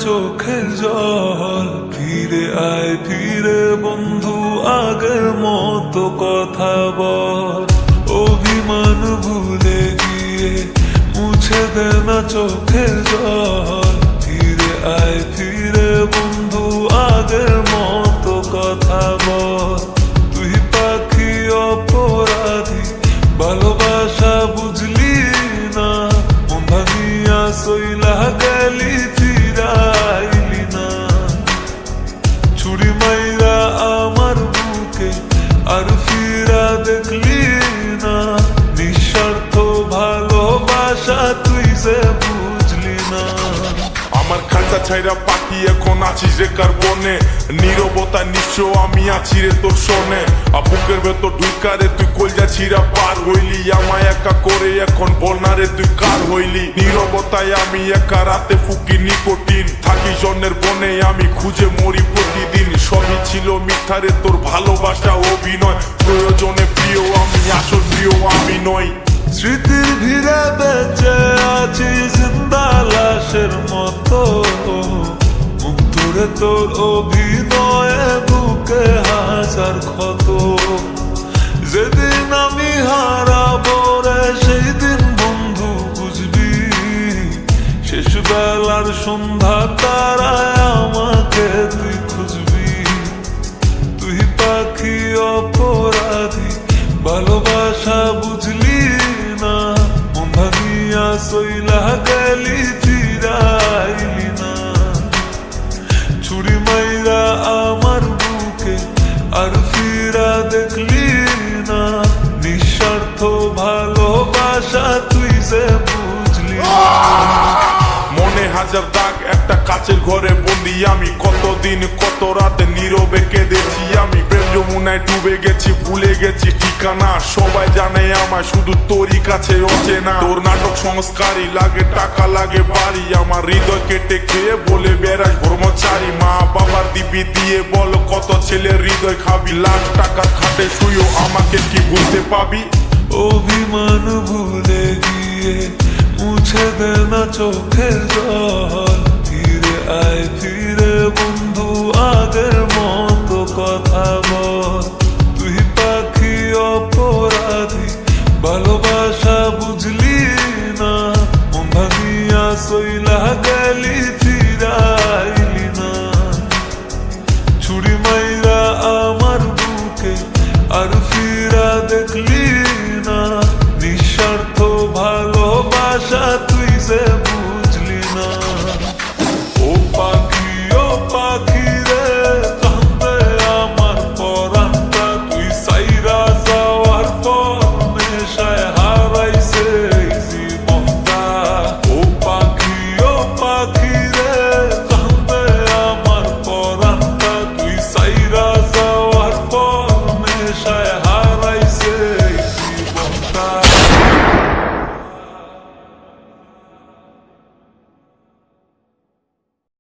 চোখের জল। ফিরে আয় ফিরে বন্ধু, আগের মতো কথা বল। অভিমান ভুলে গিয়ে মুছে দে না চোখের জল। ফিরে আয় ফিরে বন্ধু, আগের মতো কথা বল। তুই পাখি অপরাধী, ভালোবাসা বুঝলি না। মন ভাঙিয়া সইলা গেলি, ফিরাইলি না। ছুরি মাইরা আমার বুকে আর ফিরা দেখলি না। নিঃস্বার্থ ভালোবাসা তুই যে বুঝলি না। আমার খাঁচা ছাইরা পাখি এখন আছিস রে কার বনে। নীরবতা নিঃস্ব আমি আছি রে তোর শোনে। বুকের ভেতর ঢুকারে তুই কলজা ছিঁড়া পার হইলি। আমায় একা করে এখন বল না রে তুই কার হইলি। নীরবতায় আমি একা রাতে ফুকি নিকোটিন। থাকি জন্যের বনে আমি খুঁজে মরি প্রতিদিন। সবই ছিল মিথ্যারে তোর ভালোবাসা অভিনয়। প্রয়োজনে প্রিয় আমি, আসল প্রিয় আমি নই। স্মৃতির ভিড়ে বেঁচে আছি জিন্দা লাশের মতো। মুগ্ধরে তোর অভিনয়ে বুকে হাজার ক্ষত। যেদিন আমি হারাবো রে সেই দিন বন্ধু বুঝবি। শেষ বেলার সন্ধ্যা তারায় আমাকে তুই খুঁজবি। তুই পাখি অপরাধী, ভালোবাসা বুঝলি না। মন ভাঙিয়া সইলা গেলি, ফিরাইলি না। ছুরি মাইরা আমার বুকে আর ফিরা দেখলি না। নিঃস্বার্থ ভালোবাসা তুই যে বুঝলি না। মনে হাজার দাগ, একটা কাচের ঘরে বন্দি আমি। কতদিন কত রাতে নীরবে কেঁদেছি আমি। প্রেম যমুনায় ডুবে গেছি, ভুলে গেছি ঠিকানা। সবাই জানে আমায়, শুধু তোরই কাছে অচেনা। তোর নাটক সংস্কারী লাগে, টাকা লাগে বাড়ি। আমার হৃদয় কেটে খেয়ে বলে বেড়াস ব্রহ্মচারী। মা বাবার দিবি দিয়ে বল কত ছেলের হৃদয় খাবি। লাখ টাকার খাটে শুয়েও আমাকে কি বুঝতে পাবি। অভিমান ভুলে গিয়ে মুছে দে না চোখের জল। ফিরে আয় ফিরে বন্ধু, আগের মতো কথা বল। তুই পাখি অপরাধী, ভালোবাসা বুঝলি না। মন ভাঙিয়া সইলা গেলি, ফিরাইলি না। ছুরি মাইরা আমার বুকে আর ফিরা দেখলি না। নিঃস্বার্থ ভালোবাসা তুই যে বুঝলি না। ও পাখি রে, কান্দে আমার পরাণটা। তুই সাইরা যাওয়ার পর নেশায় হারাইছে জীবনটা। ও পাখি রে, কান্দে আমার পরাণটা। তুই সাইরা যাওয়ার পর নেশায় হারাইছে জীবনটা।